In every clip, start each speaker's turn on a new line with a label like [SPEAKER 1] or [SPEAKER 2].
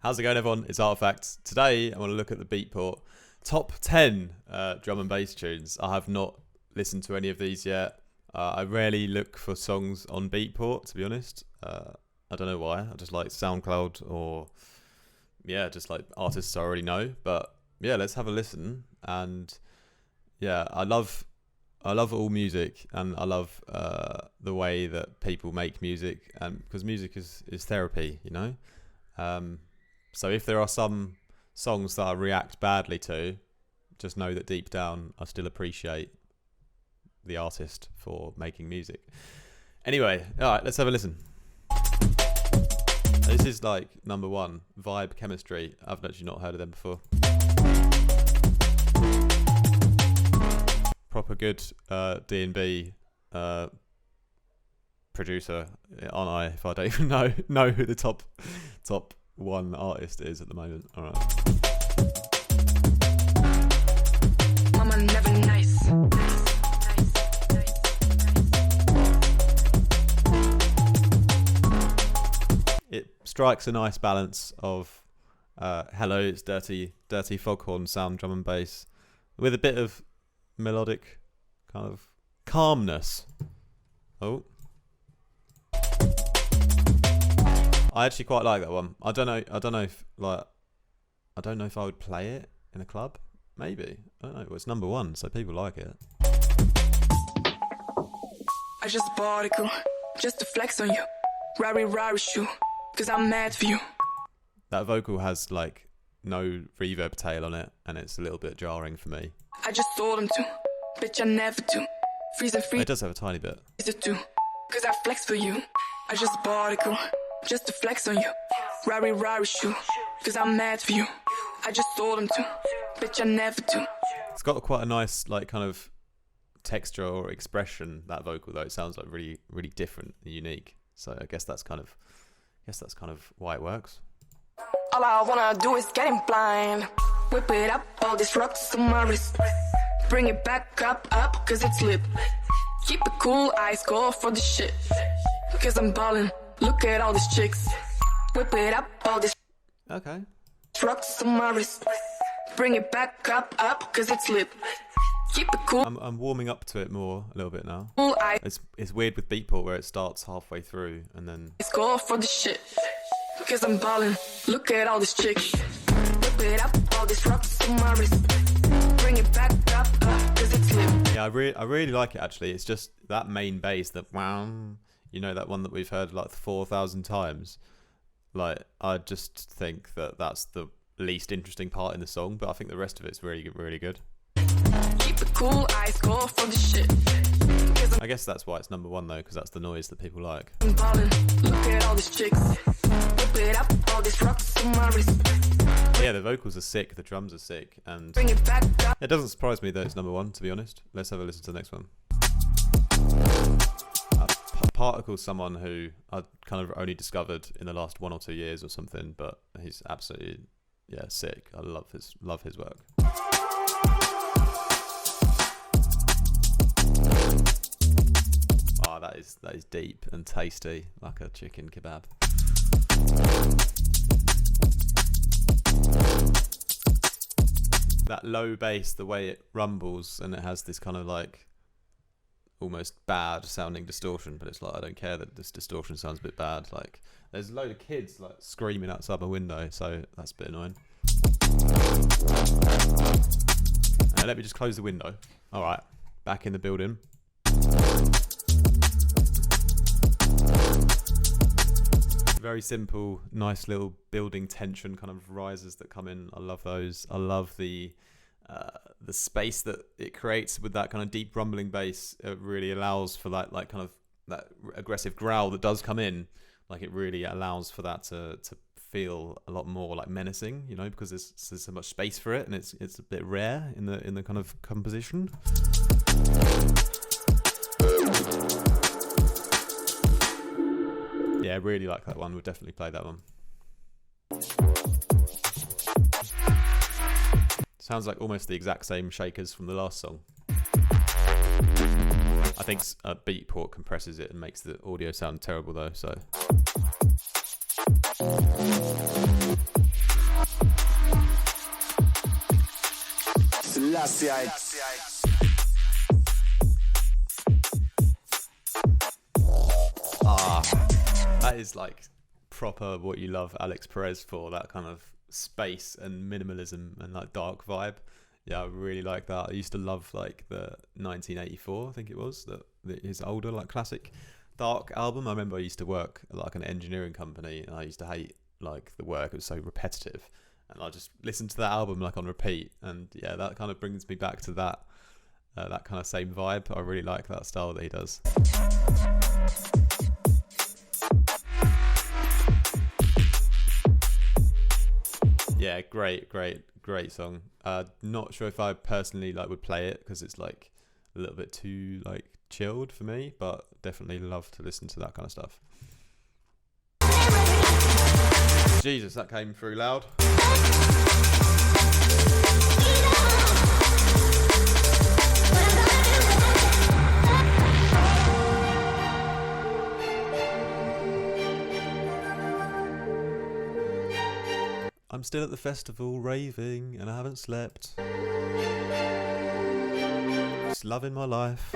[SPEAKER 1] How's it going, everyone? It's Artifact. Today, I want to look at the Beatport top 10 drum and bass tunes. I have not listened to any of these yet. I rarely look for songs on Beatport, to be honest. I don't know why. I just like SoundCloud or, just like artists I already know. But yeah, let's have a listen. And yeah, I love all music, and I love the way that people make music, and because music is therapy, you know. So if there are some songs that I react badly to, just know that deep down I still appreciate the artist for making music. Anyway, all right, let's have a listen. This is like number one, Vibe Chemistry. I've actually not heard of them before. Proper good D&B producer, aren't I? If I don't even know who the top one artist is at the moment. All right.
[SPEAKER 2] Mama never nice.
[SPEAKER 1] It strikes a nice balance of hello, it's dirty foghorn sound drum and bass with a bit of melodic kind of calmness. Oh, I actually quite like that one. I don't know if I would play it in a club. Maybe. I don't know. Well, it's number one, so people like it.
[SPEAKER 2] I just bought a cool, just to flex on you. Rari shoe, cause I'm mad for you.
[SPEAKER 1] That vocal has like no reverb tail on it, and it's a little bit jarring for me.
[SPEAKER 2] I just told him to, bitch I never do. Freezing free.
[SPEAKER 1] It does have a tiny bit.
[SPEAKER 2] Too, cause I flex for you. I just bought a cool, just to flex on you. Rari shoe, cause I'm mad for you. I just told him to, bitch I never do.
[SPEAKER 1] It's got quite a nice like kind of texture or expression, that vocal, though. It sounds like really, really different and unique. So I guess that's kind of why it works.
[SPEAKER 2] All I wanna do is get him blind. Whip it up, all these rocks on my wrist. Bring it back up, cause it's lit. Keep it cool, eyes go for the shit. Cause I'm ballin', look at all these chicks. Whip it up, all these rocks on my wrist. Bring it back up, cause it's lit. Keep it cool.
[SPEAKER 1] I'm warming up to it more a little bit now.
[SPEAKER 2] Cool,
[SPEAKER 1] it's weird with Beatport where it starts halfway through and then
[SPEAKER 2] let's go for the shit. Cause I'm ballin', look at all these chicks. Whip it up, all these rocks on my wrist. Bring it back up, cause it's lit.
[SPEAKER 1] Yeah, I really like it actually. It's just that main bass, that wow, you know, that one that we've heard like 4,000 times. Like, I just think that that's the least interesting part in the song, but I think the rest of it's really, really good.
[SPEAKER 2] Keep it cool, eyes go for the shit.
[SPEAKER 1] I guess that's why it's number one though, because that's the noise that people like.
[SPEAKER 2] I'm ballin', look at all these chicks. Whip it up, all these rocks on my wrist.
[SPEAKER 1] Yeah, the vocals are sick, the drums are sick, and
[SPEAKER 2] Bring it back up.
[SPEAKER 1] It doesn't surprise me that it's number one, to be honest. Let's have a listen to the next one. Particle's someone who I kind of only discovered in the last 1 or 2 years or something, but he's absolutely sick. I love his work. Oh, that is deep and tasty, like a chicken kebab. That low bass, the way it rumbles, and it has this kind of like almost bad sounding distortion, but it's like, I don't care that this distortion sounds a bit bad. Like, there's a load of kids like screaming outside my window, so that's a bit annoying. Let me just close the window. All right, back in the building. Very simple, nice little building tension kind of rises that come in. I love those. I love the space that it creates with that kind of deep rumbling bass. It really allows for that like kind of that aggressive growl that does come in. Like, it really allows for that to feel a lot more like menacing, you know, because there's so much space for it, and it's a bit rare in the kind of composition. Yeah, I really like that one. We'll definitely play that one. Sounds like almost the exact same shakers from the last song. I think Beatport compresses it and makes the audio sound terrible though, so. That is like proper what you love Alex Perez for, that kind of space and minimalism and like dark vibe. Yeah, I really like that. I used to love like the 1984, I think it was, his older like classic dark album. I remember I used to work at like an engineering company and I used to hate like the work. It was so repetitive, and I just listened to that album like on repeat, and yeah, that kind of brings me back to that kind of same vibe. I really like that style that he does. Yeah, great song. Not sure if I personally like would play it because it's like a little bit too like chilled for me, but definitely love to listen to that kind of stuff. Jesus, that came through loud. I'm still at the festival raving and I haven't slept. Just loving my life.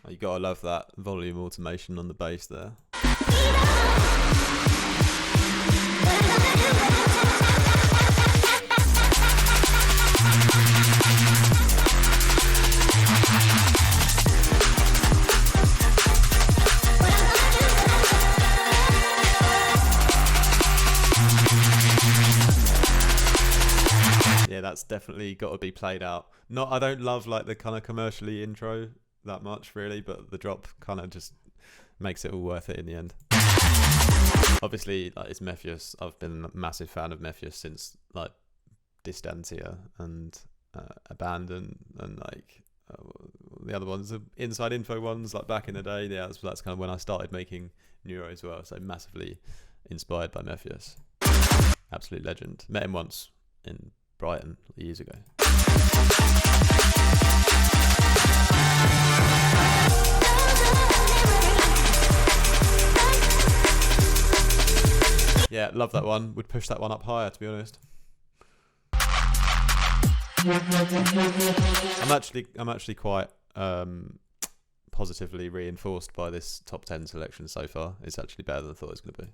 [SPEAKER 1] You gotta love that volume automation on the bass there. Yeah, that's definitely got to be played out. I don't love like the kind of commercially intro that much really, but the drop kind of just makes it all worth it in the end. Obviously, like, it's Mephius. I've been a massive fan of Mephius since like Distantia and Abandon and like the other ones, the Inside Info ones, like back in the day. Yeah, that's kind of when I started making Neuro as well. So massively inspired by Mephius. Absolute legend. Met him once in Brighton years ago. Yeah, love that one. Would push that one up higher, to be honest. I'm actually quite positively reinforced by this top 10 selection so far. It's actually better than I thought it was going to be.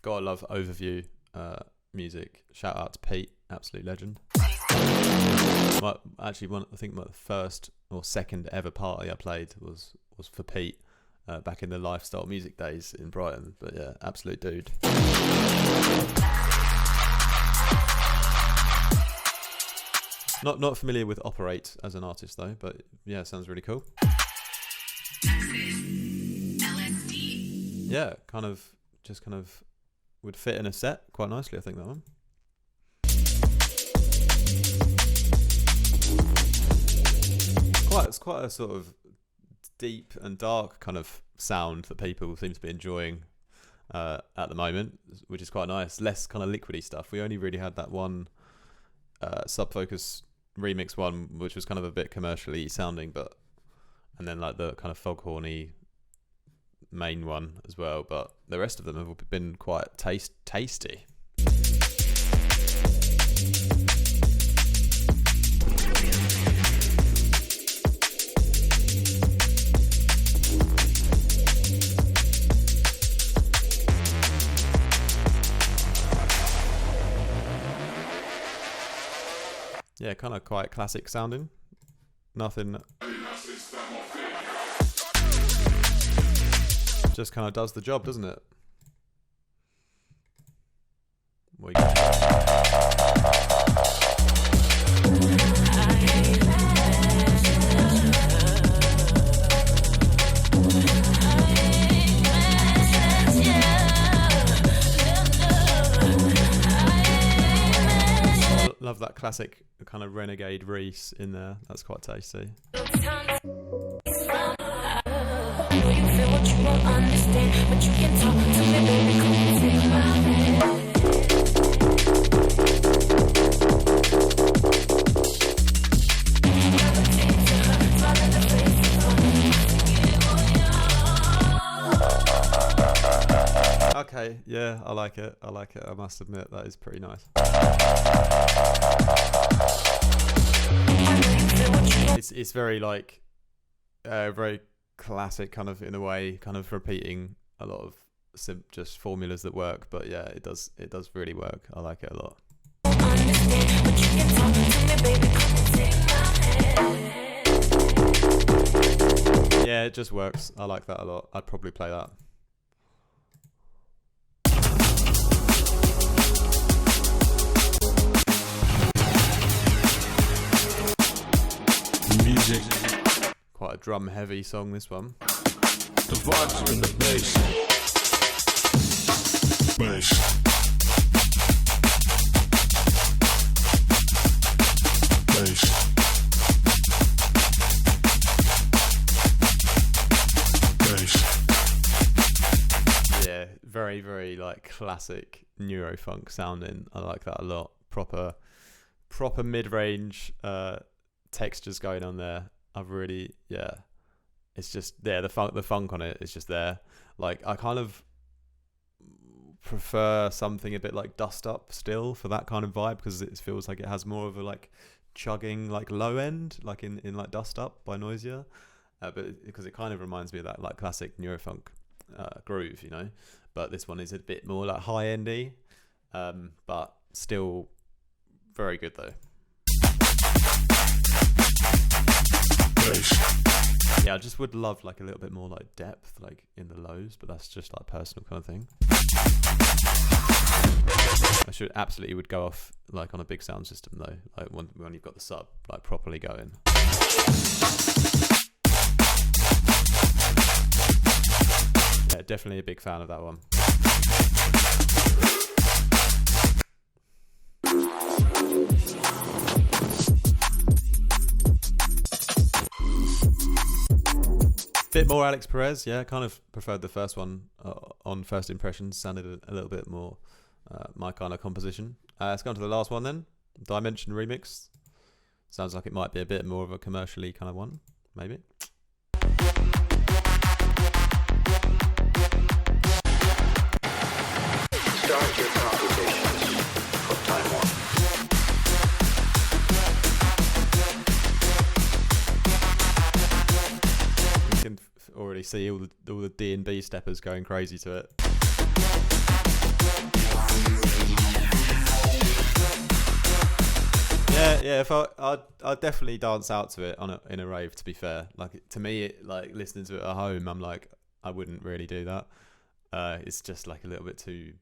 [SPEAKER 1] Gotta love overview music. Shout out to Pete, absolute legend. I think my first or second ever party I played was for Pete back in the lifestyle music days in Brighton. But yeah, absolute dude. Not familiar with Operate as an artist though, but yeah, sounds really cool. Yeah, kind of would fit in a set quite nicely, I think, that one. It's quite a sort of deep and dark kind of sound that people seem to be enjoying at the moment, which is quite nice. Less kind of liquidy stuff. We only really had that one Subfocus remix one, which was kind of a bit commercially sounding, and then like the kind of foghorny main one as well, but the rest of them have been quite tasty. Yeah, kind of quite classic sounding. Nothing. Just kind of does the job, doesn't it? Love that classic a kind of renegade Reese in there. That's quite tasty. Okay, yeah, I like it. I like it. I must admit, that is pretty nice. It's very like very classic, kind of in a way, kind of repeating a lot of just formulas that work. But yeah, it does really work. I like it a lot. Yeah, it just works. I like that a lot. I'd probably play that.
[SPEAKER 3] Music.
[SPEAKER 1] Quite a drum heavy song, this one.
[SPEAKER 3] The vibes are in the bass. Bass. Bass. Bass.
[SPEAKER 1] Yeah, very, very like classic neurofunk sounding. I like that a lot. Proper mid-range textures going on there. I've really, yeah, it's just there. The funk on it is just there. Like, I kind of prefer something a bit like Dust Up still for that kind of vibe, because it feels like it has more of a like chugging like low end, like in like Dust Up by Noisia, but because it kind of reminds me of that like classic neurofunk groove, you know. But this one is a bit more like high endy, but still very good though. Yeah, I just would love like a little bit more like depth like in the lows, but that's just like personal kind of thing. I should absolutely would go off like on a big sound system though, like when you've got the sub like properly going. Yeah, definitely a big fan of that one. Bit more Alex Perez, yeah. Kind of preferred the first one on first impressions. Sounded a little bit more my kind of composition. Let's go on to the last one then. Dimension remix. Sounds like it might be a bit more of a commercially kind of one, maybe.
[SPEAKER 4] Start your computations from time one.
[SPEAKER 1] Already see all the D&B steppers going crazy to it. Yeah. If I'd definitely dance out to it in a rave. To be fair, like to me, like listening to it at home, I'm like I wouldn't really do that. It's just like a little bit too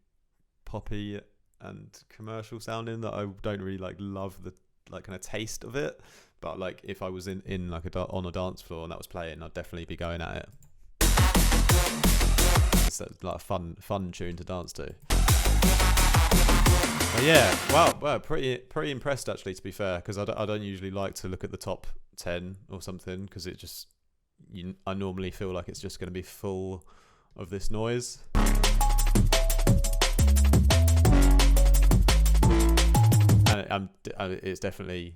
[SPEAKER 1] poppy and commercial sounding that I don't really like love the like kind of taste of it. But like if I was in like on a dance floor and that was playing, I'd definitely be going at it. It's like a fun tune to dance to. But yeah, wow, pretty impressed actually, to be fair, because I don't usually like to look at the top 10 or something, because it just I normally feel like it's just going to be full of this noise. And it's definitely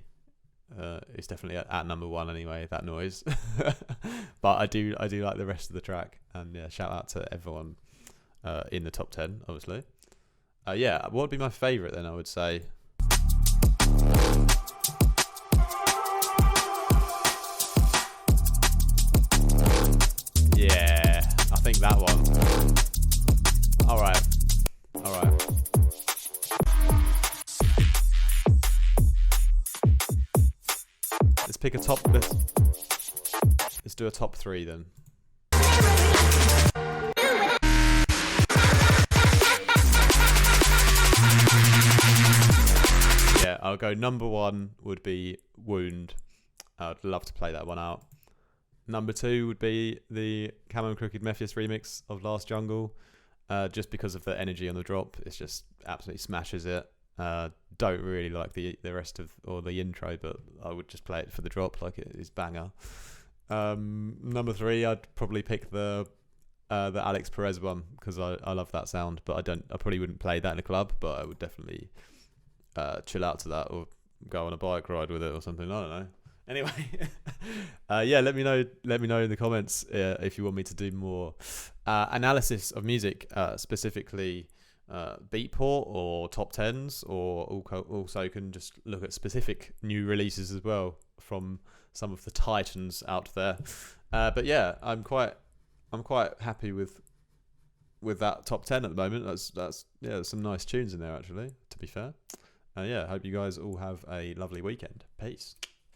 [SPEAKER 1] at number one anyway, that noise. But I do like the rest of the track, and yeah, shout out to everyone in the top 10 obviously. Yeah, what would be my favourite then? I would say yeah, I think that one. Alright. Let's pick a top. Let's do a top 3 then. Yeah, I'll go number 1 would be Wound. I'd love to play that one out. Number 2 would be the Camo and Crooked Mephius remix of Last Jungle, just because of the energy on the drop. It's just absolutely smashes it. Don't really like the rest of or the intro, but I would just play it for the drop, like it is banger. Number 3, I'd probably pick the Alex Perez one because I love that sound, but I probably wouldn't play that in a club, but I would definitely chill out to that or go on a bike ride with it or something. I don't know. Anyway, yeah, let me know in the comments if you want me to do more analysis of music, specifically Beatport or top 10s, or also can just look at specific new releases as well from some of the titans out there. But yeah, I'm quite happy with that top 10 at the moment. That's there's some nice tunes in there actually, to be fair. Yeah, hope you guys all have a lovely weekend. Peace.